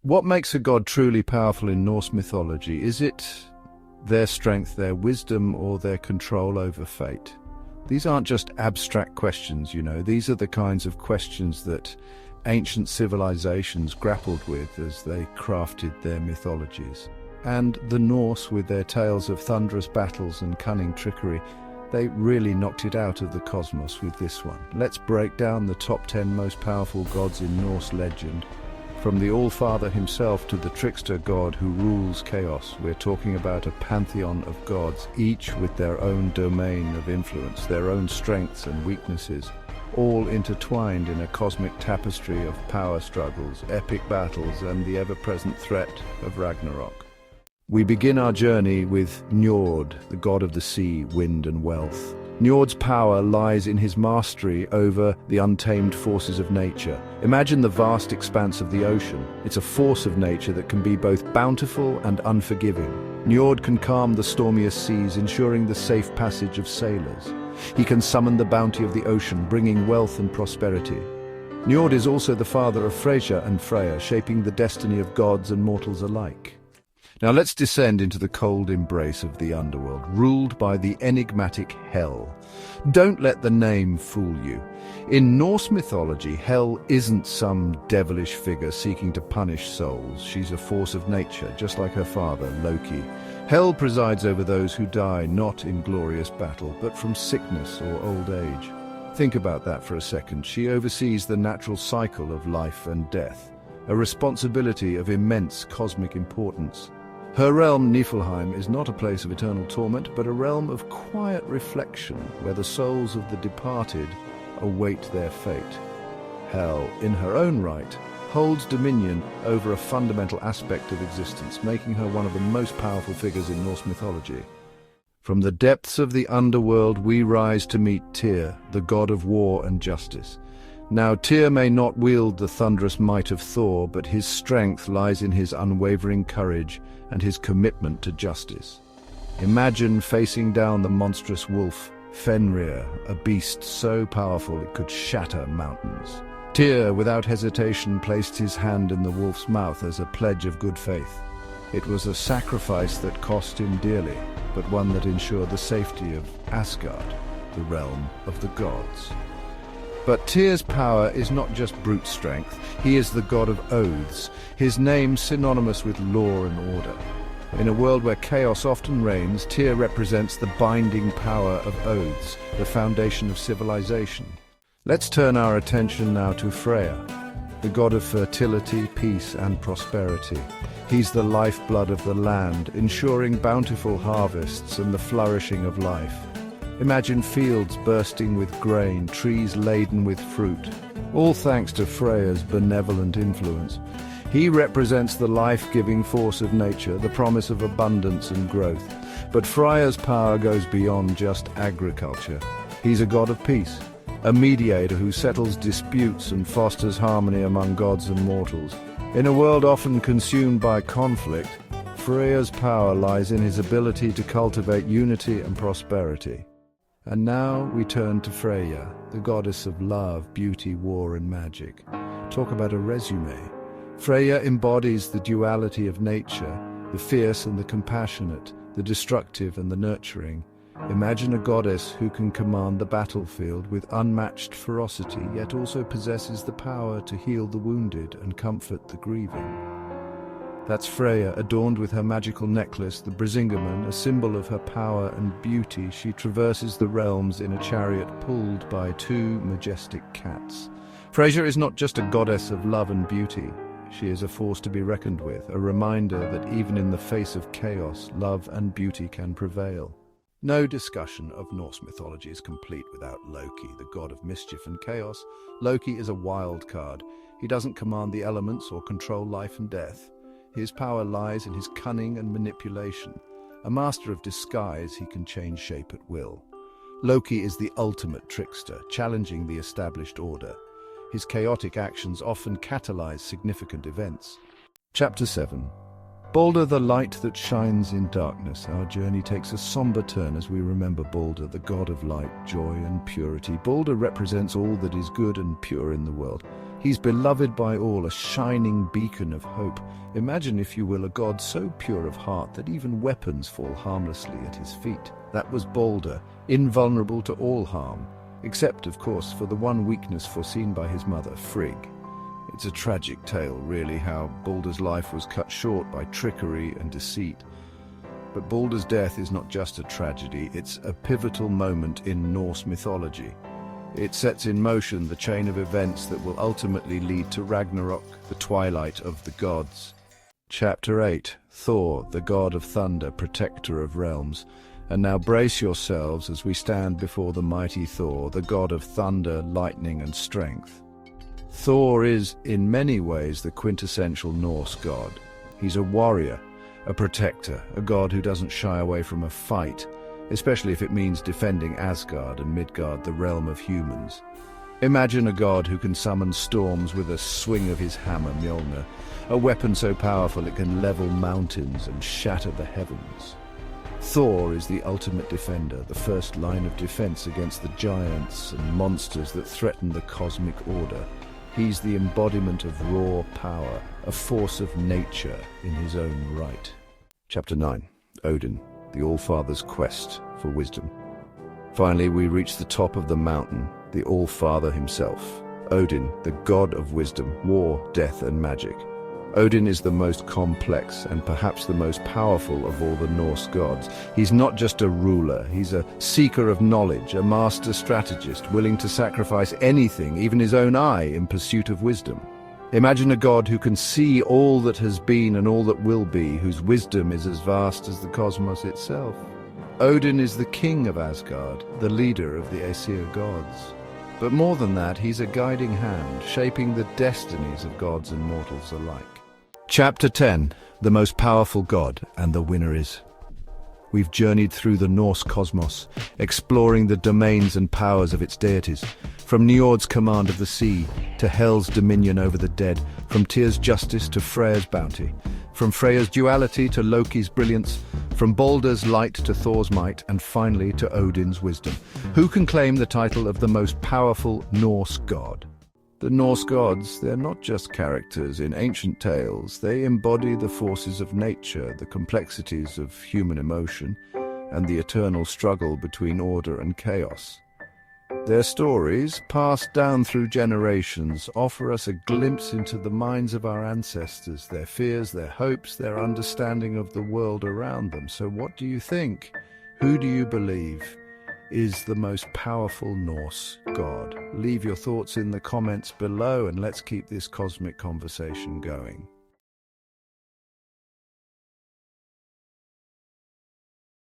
What makes a god truly powerful in Norse mythology? Is it their strength, their wisdom, or their control over fate? These aren't just abstract questions, These are the kinds of questions that ancient civilizations grappled with as they crafted their mythologies. And the Norse, with their tales of thunderous battles and cunning trickery, they really knocked it out of the cosmos with this one. Let's break down the top 10 most powerful gods in Norse legend. From the All-Father himself to the Trickster god who rules chaos, we're talking about a pantheon of gods, each with their own domain of influence, their own strengths and weaknesses, all intertwined in a cosmic tapestry of power struggles, epic battles, and the ever-present threat of Ragnarok. We begin our journey with Njord, the god of the sea, wind, and wealth. Njord's power lies in his mastery over the untamed forces of nature. Imagine the vast expanse of the ocean. It's a force of nature that can be both bountiful and unforgiving. Njord can calm the stormiest seas, ensuring the safe passage of sailors. He can summon the bounty of the ocean, bringing wealth and prosperity. Njord is also the father of Freyja and Freya, shaping the destiny of gods and mortals alike. Now let's descend into the cold embrace of the underworld, ruled by the enigmatic Hel. Don't let the name fool you. In Norse mythology, Hel isn't some devilish figure seeking to punish souls. She's a force of nature, just like her father, Loki. Hel presides over those who die not in glorious battle, but from sickness or old age. Think about that for a second. She oversees the natural cycle of life and death, a responsibility of immense cosmic importance. Her realm, Niflheim, is not a place of eternal torment, but a realm of quiet reflection, where the souls of the departed await their fate. Hel, in her own right, holds dominion over a fundamental aspect of existence, making her one of the most powerful figures in Norse mythology. From the depths of the underworld, we rise to meet Tyr, the god of war and justice. Now, Tyr may not wield the thunderous might of Thor, but his strength lies in his unwavering courage and his commitment to justice. Imagine facing down the monstrous wolf, Fenrir, a beast so powerful it could shatter mountains. Tyr, without hesitation, placed his hand in the wolf's mouth as a pledge of good faith. It was a sacrifice that cost him dearly, but one that ensured the safety of Asgard, the realm of the gods. But Tyr's power is not just brute strength. He is the god of oaths, his name synonymous with law and order. In a world where chaos often reigns, Tyr represents the binding power of oaths, the foundation of civilization. Let's turn our attention now to Freya, the god of fertility, peace, and prosperity. He's the lifeblood of the land, ensuring bountiful harvests and the flourishing of life. Imagine fields bursting with grain, trees laden with fruit, all thanks to Freya's benevolent influence. He represents the life-giving force of nature, the promise of abundance and growth. But Freya's power goes beyond just agriculture. He's a god of peace, a mediator who settles disputes and fosters harmony among gods and mortals. In a world often consumed by conflict, Freya's power lies in his ability to cultivate unity and prosperity. And now we turn to Freya, the goddess of love, beauty, war, and magic. Talk about a resume. Freya embodies the duality of nature, the fierce and the compassionate, the destructive and the nurturing. Imagine a goddess who can command the battlefield with unmatched ferocity, yet also possesses the power to heal the wounded and comfort the grieving. That's Freya, adorned with her magical necklace, the Brisingamen, a symbol of her power and beauty. She traverses the realms in a chariot pulled by two majestic cats. Freya is not just a goddess of love and beauty. She is a force to be reckoned with, a reminder that even in the face of chaos, love and beauty can prevail. No discussion of Norse mythology is complete without Loki, the god of mischief and chaos. Loki is a wild card. He doesn't command the elements or control life and death. His power lies in his cunning and manipulation. A master of disguise, he can change shape at will. Loki is the ultimate trickster, challenging the established order. His chaotic actions often catalyze significant events. Chapter 7. Balder, the light that shines in darkness. Our journey takes a somber turn as we remember Balder, the god of light, joy, and purity. Balder represents all that is good and pure in the world. He's beloved by all, a shining beacon of hope. Imagine, if you will, a god so pure of heart that even weapons fall harmlessly at his feet. That was Balder, invulnerable to all harm, except, of course, for the one weakness foreseen by his mother, Frigg. It's a tragic tale, really, how Balder's life was cut short by trickery and deceit. But Balder's death is not just a tragedy, it's a pivotal moment in Norse mythology. It sets in motion the chain of events that will ultimately lead to Ragnarok, the twilight of the gods. Chapter 8. Thor, the god of thunder, protector of realms. And now brace yourselves as we stand before the mighty Thor, the god of thunder, lightning and strength. Thor is, in many ways, the quintessential Norse god. He's a warrior, a protector, a god who doesn't shy away from a fight, especially if it means defending Asgard and Midgard, the realm of humans. Imagine a god who can summon storms with a swing of his hammer, Mjolnir, a weapon so powerful it can level mountains and shatter the heavens. Thor is the ultimate defender, the first line of defense against the giants and monsters that threaten the cosmic order. He's the embodiment of raw power, a force of nature in his own right. Chapter 9. Odin, the All-Father's quest for wisdom. Finally, we reach the top of the mountain, the All-Father himself. Odin, the god of wisdom, war, death and magic. Odin is the most complex and perhaps the most powerful of all the Norse gods. He's not just a ruler, he's a seeker of knowledge, a master strategist, willing to sacrifice anything, even his own eye, in pursuit of wisdom. Imagine a god who can see all that has been and all that will be, whose wisdom is as vast as the cosmos itself. Odin is the king of Asgard, the leader of the Aesir gods. But more than that, he's a guiding hand, shaping the destinies of gods and mortals alike. Chapter 10. The Most Powerful God, and the winner is. We've journeyed through the Norse cosmos, exploring the domains and powers of its deities, from Njord's command of the sea to Hel's dominion over the dead, from Tyr's justice to Freya's bounty, from Freya's duality to Loki's brilliance, from Baldur's light to Thor's might, and finally to Odin's wisdom. Who can claim the title of the most powerful Norse god? The Norse gods, they're not just characters in ancient tales. They embody the forces of nature, the complexities of human emotion, and the eternal struggle between order and chaos. Their stories, passed down through generations, offer us a glimpse into the minds of our ancestors, their fears, their hopes, their understanding of the world around them. So what do you think? Who do you believe is the most powerful Norse god? Leave your thoughts in the comments below and let's keep this cosmic conversation going.